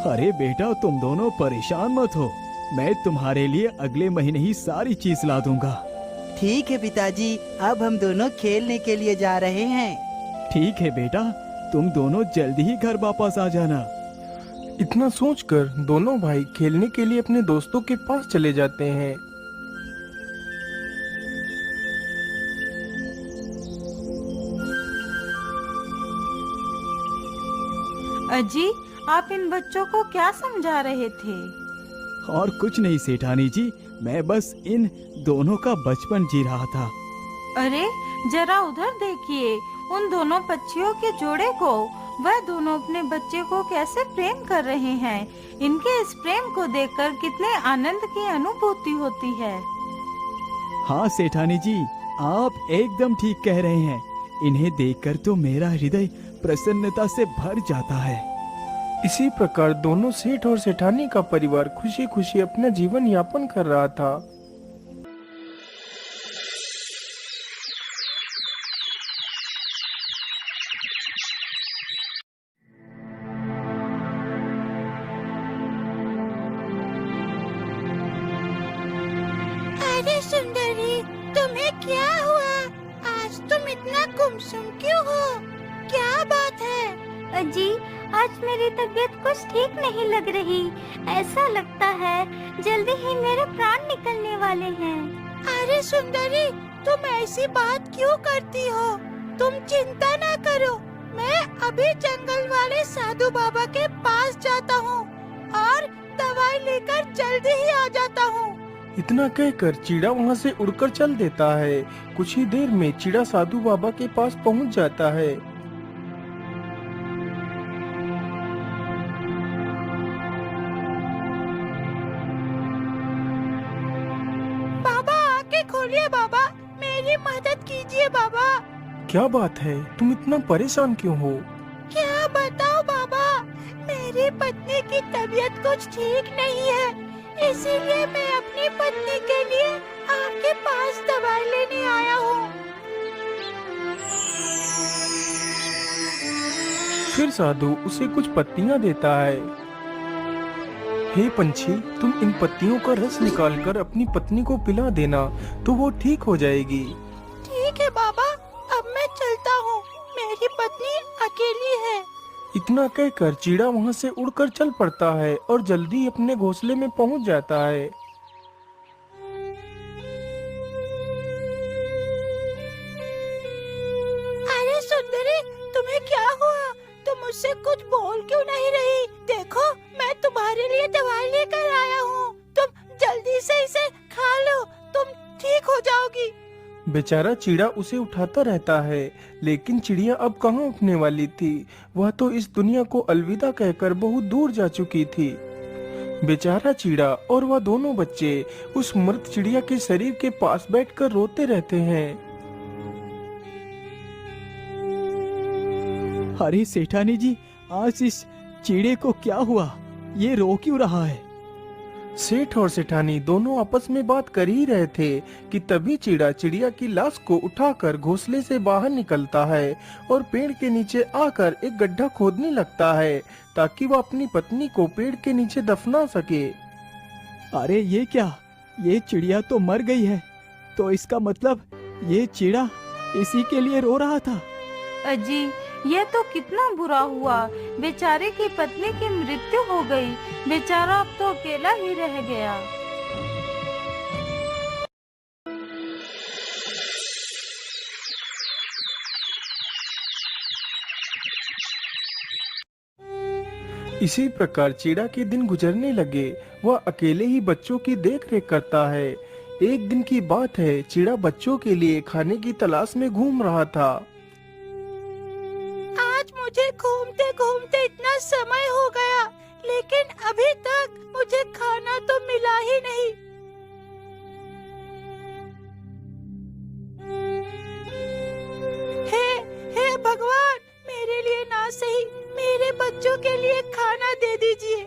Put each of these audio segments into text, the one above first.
अरे बेटा, तुम दोनों परेशान मत हो। मैं तुम्हारे लिए अगले महीने ही सारी चीज ला दूंगा। ठीक है पिताजी, अब हम दोनों खेलने के लिए जा रहे हैं। ठीक है बेटा, तुम दोनों जल्दी ही घर वापस आ जाना। इतना सोचकर दोनों भाई खेलने के लिए अपने दोस्तों के पास चले जाते हैं। अजी, आप इन बच्चों को क्या समझा रहे थे? और कुछ नहीं सेठानी जी, मैं बस इन दोनों का बचपन जी रहा था। अरे जरा उधर देखिए, उन दोनों पक्षियों के जोड़े को। वह दोनों अपने बच्चे को कैसे प्रेम कर रहे हैं। इनके इस प्रेम को देखकर कितने आनंद की अनुभूति होती है। हाँ सेठानी जी, आप एकदम ठीक कह रहे हैं। इन्हें देखकर तो मेरा हृदय प्रसन्नता से भर जाता है। इसी प्रकार दोनों सेठ और सेठानी का परिवार खुशी खुशी अपना जीवन यापन कर रहा था। अरे सुंदरी, तुम्हें क्या हुआ? आज तुम इतना गुमसुम क्यों हो? क्या बात है? अजी, आज मेरी तबीयत कुछ ठीक नहीं लग रही। ऐसा लगता है जल्दी ही मेरे प्राण निकलने वाले हैं। अरे सुंदरी, तुम ऐसी बात क्यों करती हो? तुम चिंता ना करो, मैं अभी जंगल वाले साधु बाबा के पास जाता हूँ और दवाई लेकर जल्दी ही आ जाता हूँ। इतना कहकर चिड़ा वहाँ से उड़कर चल देता है। कुछ ही देर में चिड़ा साधु बाबा के पास पहुँच जाता है। बाबा, आंखें खोलिए बाबा, मेरी मदद कीजिए बाबा। क्या बात है, तुम इतना परेशान क्यों हो? क्या बताओ बाबा, मेरी पत्नी की तबीयत कुछ ठीक नहीं है, इसीलिए मैं अपनी पत्नी के लिए आपके पास दवाई लेने आया हूँ। फिर साधु उसे कुछ पत्तियाँ देता है। हे पंछी, तुम इन पत्तियों का रस निकालकर अपनी पत्नी को पिला देना, तो वो ठीक हो जाएगी। ठीक है बाबा, अब मैं चलता हूँ, मेरी पत्नी अकेली है। इतना कहकर चिड़ा वहाँ से उड़कर चल पड़ता है और जल्दी अपने घोंसले में पहुँच जाता है। अरे सुंदरी, तुम्हें क्या हुआ? तुम मुझसे कुछ बोल क्यों नहीं रही? देखो, मैं तुम्हारे लिए दवाई लेकर आया हूँ, तुम जल्दी से इसे खा लो, तुम ठीक हो जाओगी। बेचारा चिड़ा उसे उठाता रहता है, लेकिन चिड़िया अब कहाँ उठने वाली थी। वह तो इस दुनिया को अलविदा कहकर बहुत दूर जा चुकी थी। बेचारा चिड़ा और वह दोनों बच्चे उस मृत चिड़िया के शरीर के पास बैठकर रोते रहते हैं। अरे सेठानी जी, आज इस चिड़े को क्या हुआ? ये रो क्यों रहा है? सेठ और सेठानी दोनों आपस में बात कर ही रहे थे कि तभी चिड़ा चिड़िया की लाश को उठाकर घोंसले से बाहर निकलता है और पेड़ के नीचे आकर एक गड्ढा खोदने लगता है, ताकि वह अपनी पत्नी को पेड़ के नीचे दफना सके। अरे ये क्या? ये चिड़िया तो मर गई है, तो इसका मतलब ये चिड़ा इसी के लिए रो रहा था। अजी, यह तो कितना बुरा हुआ। बेचारे की पत्नी की मृत्यु हो गई, बेचारा अब तो अकेला ही रह गया। इसी प्रकार चिड़ा के दिन गुजरने लगे। वह अकेले ही बच्चों की देखरेख करता है। एक दिन की बात है, चिड़ा बच्चों के लिए खाने की तलाश में घूम रहा था। आज मुझे घूमते घूमते इतना समय हो गया, लेकिन अभी तक मुझे खाना तो मिला ही नहीं। हे भगवान, मेरे लिए ना सही मेरे बच्चों के लिए खाना दे दीजिए।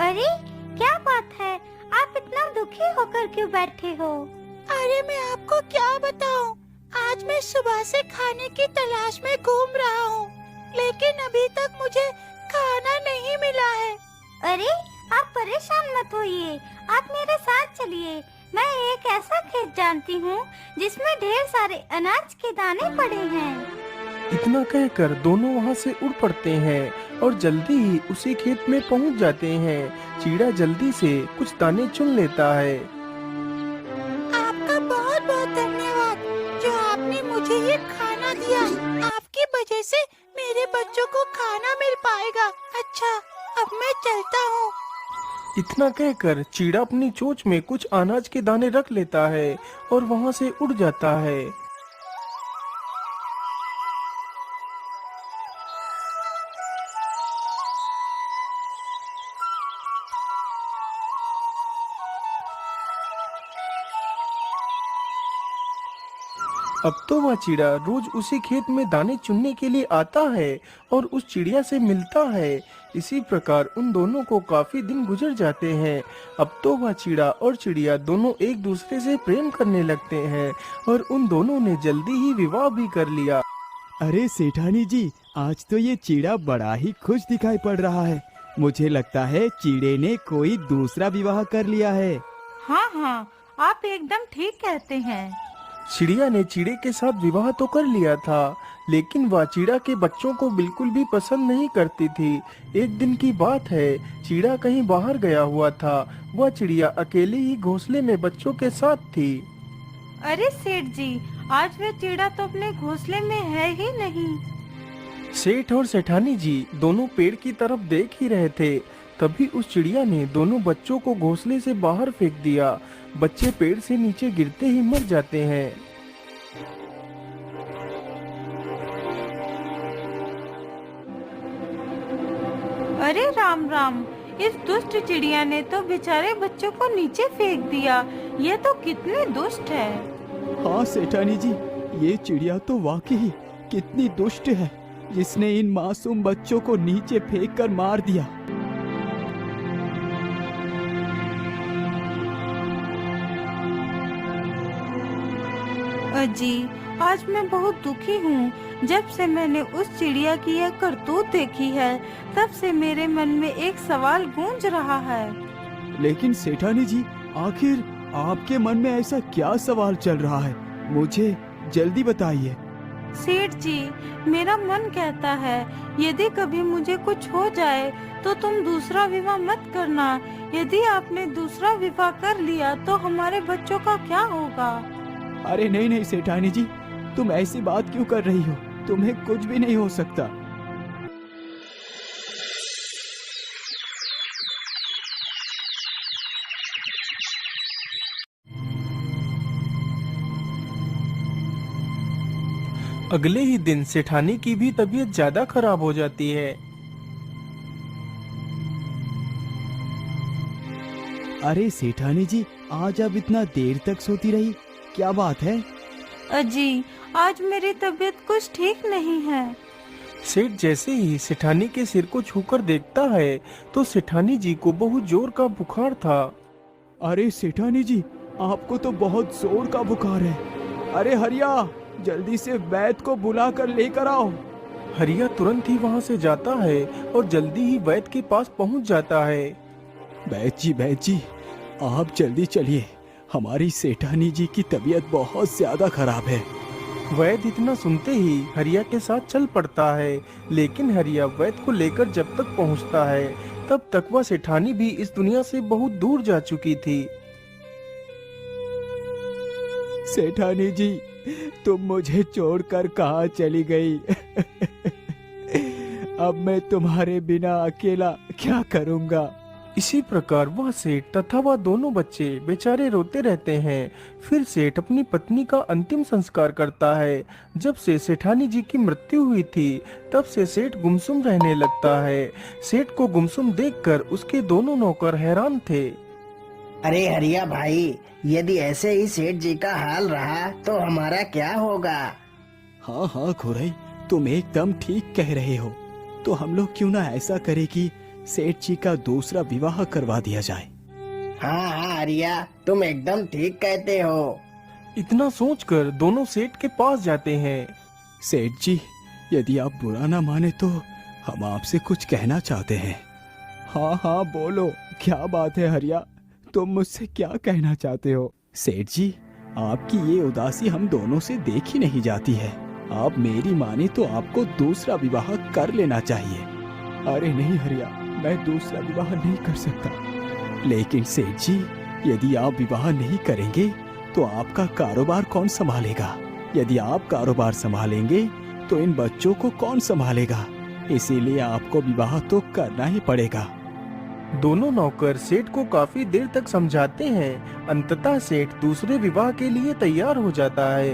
अरे क्या बात है, आप इतना दुखी होकर क्यों बैठे हो? अरे मैं आपको क्या बताऊं, आज मैं सुबह से खाने की तलाश में घूम रहा हूँ, लेकिन अभी तक मुझे खाना नहीं मिला है। अरे आप परेशान मत होइए, आप मेरे साथ चलिए। मैं एक ऐसा खेत जानती हूँ जिसमें ढेर सारे अनाज के दाने पड़े हैं। इतना कहकर दोनों वहाँ से उड़ पड़ते हैं और जल्दी ही उसी खेत में पहुँच जाते हैं। चीड़ा जल्दी से कुछ दाने चुन लेता है। आपका बहुत बहुत धन्यवाद जो आपने मुझे ये खाना दिया। आपकी वजह से मेरे बच्चों को खाना मिल पाएगा। अच्छा, अब मैं चलता हूँ। इतना कहकर चीड़ा अपनी चोंच में कुछ अनाज के दाने रख लेता है और वहाँ से उड़ जाता है। अब तो वह चिड़ा रोज उसी खेत में दाने चुनने के लिए आता है और उस चिड़िया से मिलता है। इसी प्रकार उन दोनों को काफी दिन गुजर जाते हैं। अब तो वह चिड़ा और चिड़िया दोनों एक दूसरे से प्रेम करने लगते हैं और उन दोनों ने जल्दी ही विवाह भी कर लिया। अरे सेठानी जी, आज तो ये चिड़ा बड़ा ही खुश दिखाई पड़ रहा है। मुझे लगता है चिड़े ने कोई दूसरा विवाह कर लिया है। हाँ हाँ, आप एकदम ठीक कहते हैं। चिड़िया ने चिड़े के साथ विवाह तो कर लिया था, लेकिन वह चिड़ा के बच्चों को बिल्कुल भी पसंद नहीं करती थी। एक दिन की बात है, चिड़ा कहीं बाहर गया हुआ था। वह चिड़िया अकेले ही घोंसले में बच्चों के साथ थी। अरे सेठ जी, आज वह चिड़ा तो अपने घोंसले में है ही नहीं। सेठ और सेठानी जी दोनों पेड़ की तरफ देख ही रहे थे। तभी उस चिड़िया ने दोनों बच्चों को घोंसले से बाहर फेंक दिया। बच्चे पेड़ से नीचे गिरते ही मर जाते हैं। अरे राम राम, इस दुष्ट चिड़िया ने तो बेचारे बच्चों को नीचे फेंक दिया। ये तो कितनी दुष्ट है। हाँ सेठानी जी, ये चिड़िया तो वाकई कितनी दुष्ट है, जिसने इन मासूम बच्चों को नीचे फेंककर मार दिया। अजी, आज मैं बहुत दुखी हूँ। जब से मैंने उस चिड़िया की यह करतूत देखी है, तब से मेरे मन में एक सवाल गूंज रहा है। लेकिन सेठानी जी, आखिर आपके मन में ऐसा क्या सवाल चल रहा है? मुझे जल्दी बताइए। सेठ जी, मेरा मन कहता है यदि कभी मुझे कुछ हो जाए तो तुम दूसरा विवाह मत करना। यदि आपने दूसरा विवाह कर लिया तो हमारे बच्चों का क्या होगा? अरे नहीं नहीं सेठानी जी, तुम ऐसी बात क्यों कर रही हो? तुम्हें कुछ भी नहीं हो सकता। अगले ही दिन सेठानी की भी तबीयत ज्यादा खराब हो जाती है। अरे सेठानी जी, आज आप इतना देर तक सोती रही, क्या बात है? अजी, आज मेरी तबीयत कुछ ठीक नहीं है। सेठ जैसे ही सेठानी के सिर को छूकर देखता है तो सेठानी जी को बहुत जोर का बुखार था। अरे सेठानी जी, आपको तो बहुत जोर का बुखार है। अरे हरिया, जल्दी से वैद्य को बुला कर लेकर आओ। हरिया तुरंत ही वहाँ से जाता है और जल्दी ही वैद्य के पास पहुँच जाता है। वैद्य जी, आप जल्दी चलिए, हमारी सेठानी जी की तबीयत बहुत ज्यादा खराब है। वैद्य इतना सुनते ही हरिया के साथ चल पड़ता है, लेकिन हरिया वैद्य को लेकर जब तक पहुंचता है तब तक वह सेठानी भी इस दुनिया से बहुत दूर जा चुकी थी। सेठानी जी, तुम मुझे छोड़कर कहाँ चली गई? अब मैं तुम्हारे बिना अकेला क्या करूँगा? इसी प्रकार वह सेठ तथा वह दोनों बच्चे बेचारे रोते रहते हैं। फिर सेठ अपनी पत्नी का अंतिम संस्कार करता है। जब से सेठानी जी की मृत्यु हुई थी तब से सेठ गुमसुम रहने लगता है। सेठ को गुमसुम देखकर उसके दोनों नौकर हैरान थे। अरे हरिया भाई, यदि ऐसे ही सेठ जी का हाल रहा तो हमारा क्या होगा? हाँ हाँ खुरई, तुम एकदम ठीक कह रहे हो। तो हम लोग क्यों ना ऐसा करें कि सेठ जी का दूसरा विवाह करवा दिया जाए। हाँ हाँ हरिया, तुम एकदम ठीक कहते हो। इतना सोचकर दोनों सेठ के पास जाते हैं। सेठ जी, यदि आप बुरा ना माने तो हम आपसे कुछ कहना चाहते हैं। हाँ हाँ बोलो, क्या बात है हरिया, तुम मुझसे क्या कहना चाहते हो? सेठ जी, आपकी ये उदासी हम दोनों से देखी नहीं जाती है। आप मेरी माने तो आपको दूसरा विवाह कर लेना चाहिए। अरे नहीं हरिया, मैं दूसरा विवाह नहीं कर सकता। लेकिन सेठ जी, यदि आप विवाह नहीं करेंगे तो आपका कारोबार कौन संभालेगा? यदि आप कारोबार संभालेंगे तो इन बच्चों को कौन संभालेगा? इसीलिए आपको विवाह तो करना ही पड़ेगा। दोनों नौकर सेठ को काफी देर तक समझाते हैं। अंततः सेठ दूसरे विवाह के लिए तैयार हो जाता है।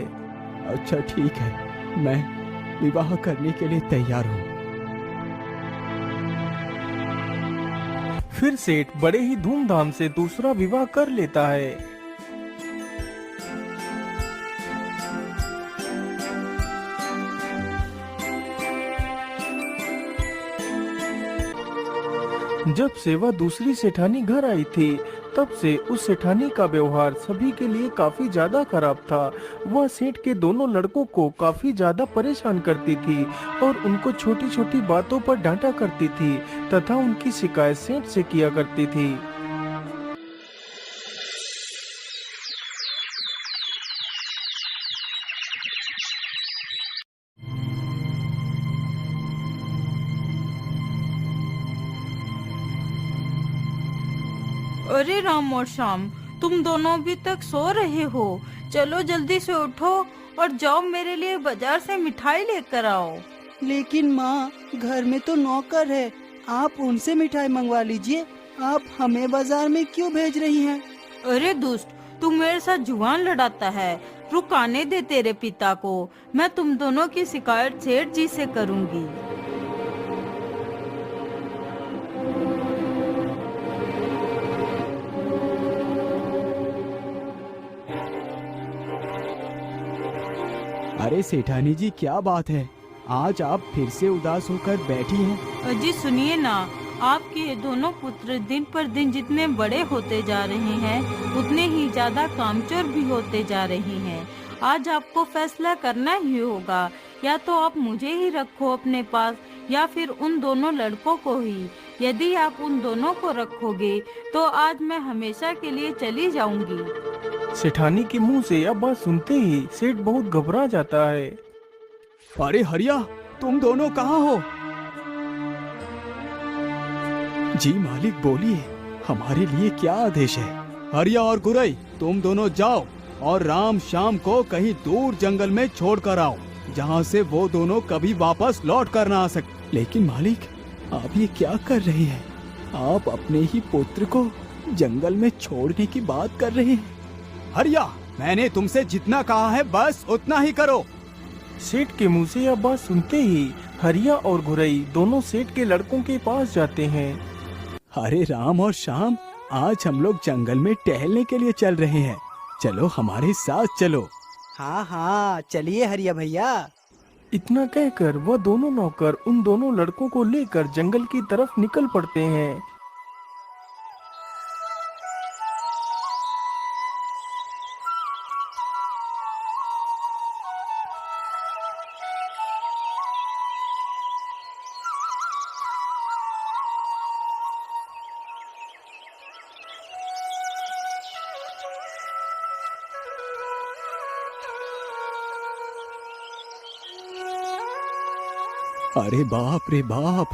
अच्छा ठीक है, मैं विवाह करने के लिए तैयार हूँ। फिर सेठ बड़े ही धूमधाम से दूसरा विवाह कर लेता है। जब सेवा दूसरी सेठानी घर आई थी, तब से उस सेठानी का व्यवहार सभी के लिए काफी ज्यादा खराब था। वह सेठ के दोनों लड़कों को काफी ज्यादा परेशान करती थी और उनको छोटी छोटी बातों पर डांटा करती थी तथा उनकी शिकायत सेठ से किया करती थी। अरे राम और श्याम, तुम दोनों अभी तक सो रहे हो? चलो जल्दी से उठो और जाओ मेरे लिए बाजार से मिठाई लेकर आओ। लेकिन माँ, घर में तो नौकर है, आप उनसे मिठाई मंगवा लीजिए। आप हमें बाजार में क्यों भेज रही हैं? अरे दुष्ट, तू मेरे साथ जुबान लड़ाता है। रुक, आने दे तेरे पिता को। मैं तुम दोनों की शिकायत सेठ जी से करूंगी। अरे सेठानी जी, क्या बात है, आज आप फिर से उदास होकर बैठी हैं? अजी सुनिए ना, आपके ये दोनों पुत्र दिन पर दिन जितने बड़े होते जा रहे हैं उतने ही ज्यादा कामचोर भी होते जा रहे हैं। आज आपको फैसला करना ही होगा, या तो आप मुझे ही रखो अपने पास या फिर उन दोनों लड़कों को ही। यदि आप उन दोनों को रखोगे तो आज मैं हमेशा के लिए चली जाऊंगी। सेठानी के मुंह से यह बात सुनते ही सेठ बहुत घबरा जाता है। अरे हरिया, तुम दोनों कहाँ हो? जी मालिक, बोलिए, हमारे लिए क्या आदेश है? हरिया और गुरई, तुम दोनों जाओ और राम श्याम को कहीं दूर जंगल में छोड़ कर आओ, जहाँ से वो दोनों कभी वापस लौट कर ना आ सके। लेकिन मालिक, आप ये क्या कर रहे हैं? आप अपने ही पुत्र को जंगल में छोड़ने की बात कर रहे हैं। हरिया, मैंने तुमसे जितना कहा है बस उतना ही करो। सेठ के मुंह से यह बात सुनते ही हरिया और गुरई दोनों सेठ के लड़कों के पास जाते हैं। अरे राम और श्याम, आज हम लोग जंगल में टहलने के लिए चल रहे हैं, चलो हमारे साथ चलो। हाँ हाँ, चलिए हरिया भैया। इतना कहकर वह दोनों नौकर उन दोनों लड़कों को लेकर जंगल की तरफ निकल पड़ते हैं। अरे बाप रे बाप,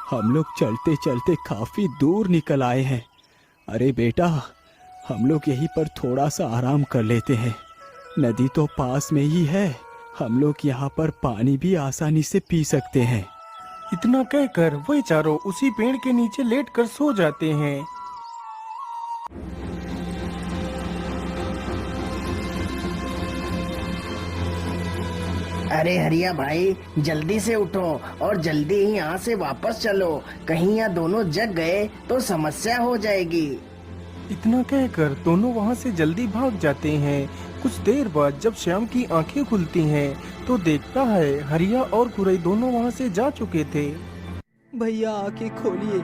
हम लोग चलते चलते काफी दूर निकल आए हैं। अरे बेटा, हम लोग यहीं पर थोड़ा सा आराम कर लेते हैं, नदी तो पास में ही है, हम लोग यहाँ पर पानी भी आसानी से पी सकते हैं। इतना कहकर वह चारों उसी पेड़ के नीचे लेटकर सो जाते हैं। अरे हरिया भाई, जल्दी से उठो और जल्दी ही यहाँ से वापस चलो। कहीं यहाँ दोनों जग गए तो समस्या हो जाएगी। इतना कहकर दोनों वहाँ से जल्दी भाग जाते हैं। कुछ देर बाद जब श्याम की आंखें खुलती हैं तो देखता है हरिया और गुरई दोनों वहाँ से जा चुके थे। भैया आंखें खोलिए,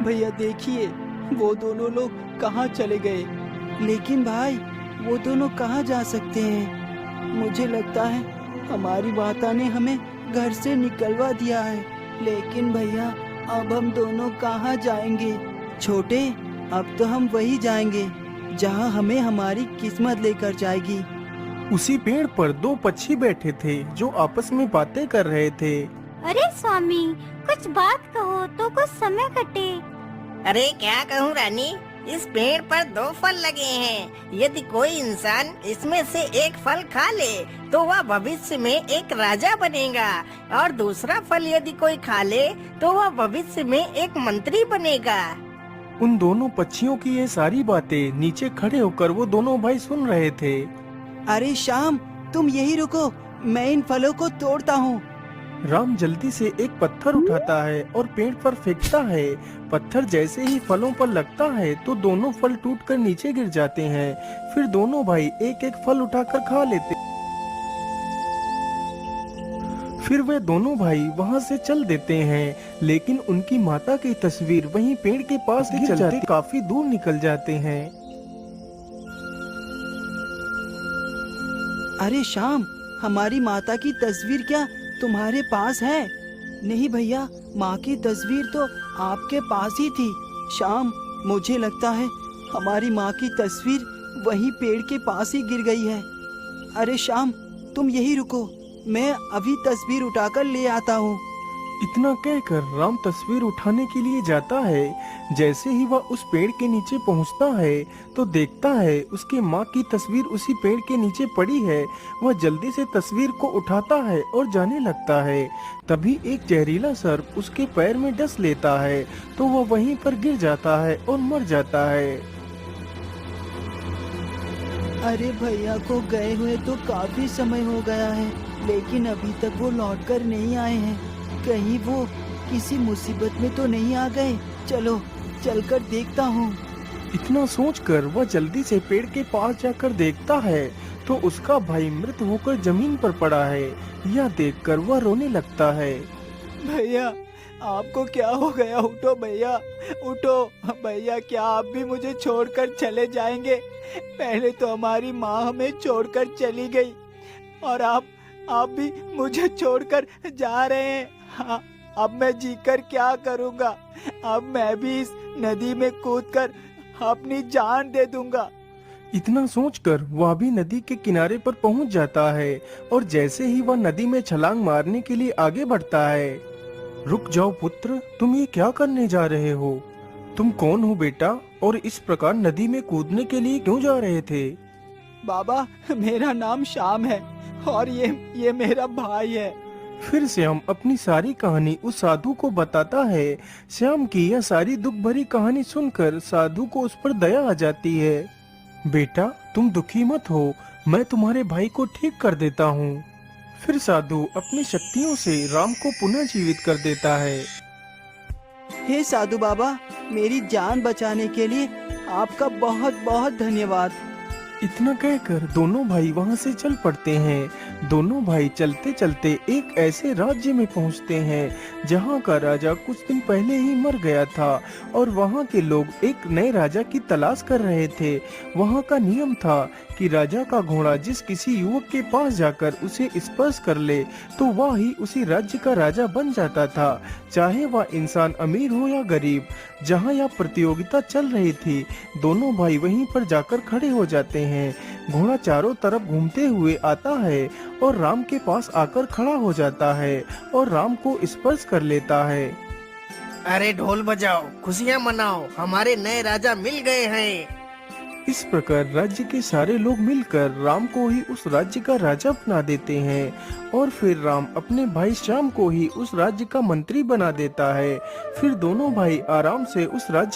भैया देखिए वो दोनों लोग कहाँ चले गए। लेकिन भाई, वो दोनों कहाँ जा सकते हैं? मुझे लगता है हमारी माता ने हमें घर से निकलवा दिया है। लेकिन भैया, अब हम दोनों कहाँ जाएंगे? छोटे, अब तो हम वही जाएंगे जहाँ हमें हमारी किस्मत लेकर जाएगी। उसी पेड़ पर दो पक्षी बैठे थे जो आपस में बातें कर रहे थे। अरे स्वामी, कुछ बात कहो तो कुछ समय कटे। अरे क्या कहूँ रानी, इस पेड़ पर 2 फल लगे हैं। यदि कोई इंसान इसमें से एक फल खा ले तो वह भविष्य में एक राजा बनेगा, और दूसरा फल यदि कोई खा ले तो वह भविष्य में एक मंत्री बनेगा। उन दोनों पक्षियों की ये सारी बातें नीचे खड़े होकर वो दोनों भाई सुन रहे थे। अरे श्याम, तुम यही रुको, मैं इन फलों को तोड़ता हूँ। राम जल्दी से एक पत्थर उठाता है और पेड़ पर फेंकता है। पत्थर जैसे ही फलों पर लगता है तो दोनों फल टूटकर नीचे गिर जाते हैं। फिर दोनों भाई एक एक फल उठाकर खा लेते। फिर वे दोनों भाई वहां से चल देते हैं, लेकिन उनकी माता की तस्वीर वहीं पेड़ के पास गिर जाती काफी दूर निकल जाते हैं। अरे श्याम, हमारी माता की तस्वीर क्या तुम्हारे पास है? नहीं भैया, माँ की तस्वीर तो आपके पास ही थी। श्याम, मुझे लगता है हमारी माँ की तस्वीर वहीं पेड़ के पास ही गिर गई है। अरे श्याम, तुम यही रुको, मैं अभी तस्वीर उठाकर ले आता हूँ। इतना कहकर राम तस्वीर उठाने के लिए जाता है। जैसे ही वह उस पेड़ के नीचे पहुंचता है तो देखता है उसकी माँ की तस्वीर उसी पेड़ के नीचे पड़ी है। वह जल्दी से तस्वीर को उठाता है और जाने लगता है। तभी एक जहरीला सर्प उसके पैर में डस लेता है तो वह वहीं पर गिर जाता है और मर जाता है। अरे भैया को गए हुए तो काफी समय हो गया है, लेकिन अभी तक वो लौटकर नहीं आए हैं। कहीं वो किसी मुसीबत में तो नहीं आ गए? चलो चलकर देखता हूँ। इतना सोचकर वह जल्दी से पेड़ के पास जाकर देखता है तो उसका भाई मृत होकर जमीन पर पड़ा है। यह देखकर वह रोने लगता है। भैया, आपको क्या हो गया? उठो भैया, उठो भैया, क्या आप भी मुझे छोड़कर चले जाएंगे? पहले तो हमारी माँ हमें छोड़कर चली गई और आप भी मुझे छोड़कर जा रहे हैं। हाँ, अब मैं जीकर क्या करूँगा? अब मैं भी इस नदी में कूदकर अपनी जान दे दूंगा। इतना सोचकर वह भी नदी के किनारे पर पहुंच जाता है और जैसे ही वह नदी में छलांग मारने के लिए आगे बढ़ता है। रुक जाओ पुत्र, तुम ये क्या करने जा रहे हो? तुम कौन हो बेटा, और इस प्रकार नदी में कूदने के लिए क्यों जा रहे थे? बाबा, मेरा नाम श्याम है और ये मेरा भाई है। फिर श्याम अपनी सारी कहानी उस साधु को बताता है। श्याम की यह सारी दुख भरी कहानी सुनकर साधु को उस पर दया आ जाती है। बेटा, तुम दुखी मत हो, मैं तुम्हारे भाई को ठीक कर देता हूँ। फिर साधु अपनी शक्तियों से राम को पुनः जीवित कर देता है। हे साधु बाबा, मेरी जान बचाने के लिए आपका बहुत बहुत धन्यवाद। इतना कहकर दोनों भाई वहां से चल पड़ते हैं। दोनों भाई चलते चलते एक ऐसे राज्य में पहुंचते हैं जहां का राजा कुछ दिन पहले ही मर गया था और वहां के लोग एक नए राजा की तलाश कर रहे थे। वहां का नियम था कि राजा का घोड़ा जिस किसी युवक के पास जाकर उसे स्पर्श कर ले तो वह ही उसी राज्य का राजा बन जाता था, चाहे वह इंसान अमीर हो या गरीब। जहां यह प्रतियोगिता चल रही थी, दोनों भाई वहीं पर जाकर खड़े हो जाते हैं। घोड़ा चारों तरफ घूमते हुए आता है और राम के पास आकर खड़ा हो जाता है और राम को स्पर्श कर लेता है। अरे ढोल बजाओ, खुशियाँ मनाओ, हमारे नए राजा मिल गए हैं। इस प्रकार राज्य के सारे लोग मिलकर राम को ही उस राज्य का राजा बना देते हैं और फिर राम अपने भाई श्याम को ही उस राज्य का मंत्री बना देता है। फिर दोनों भाई आराम से उस राज्य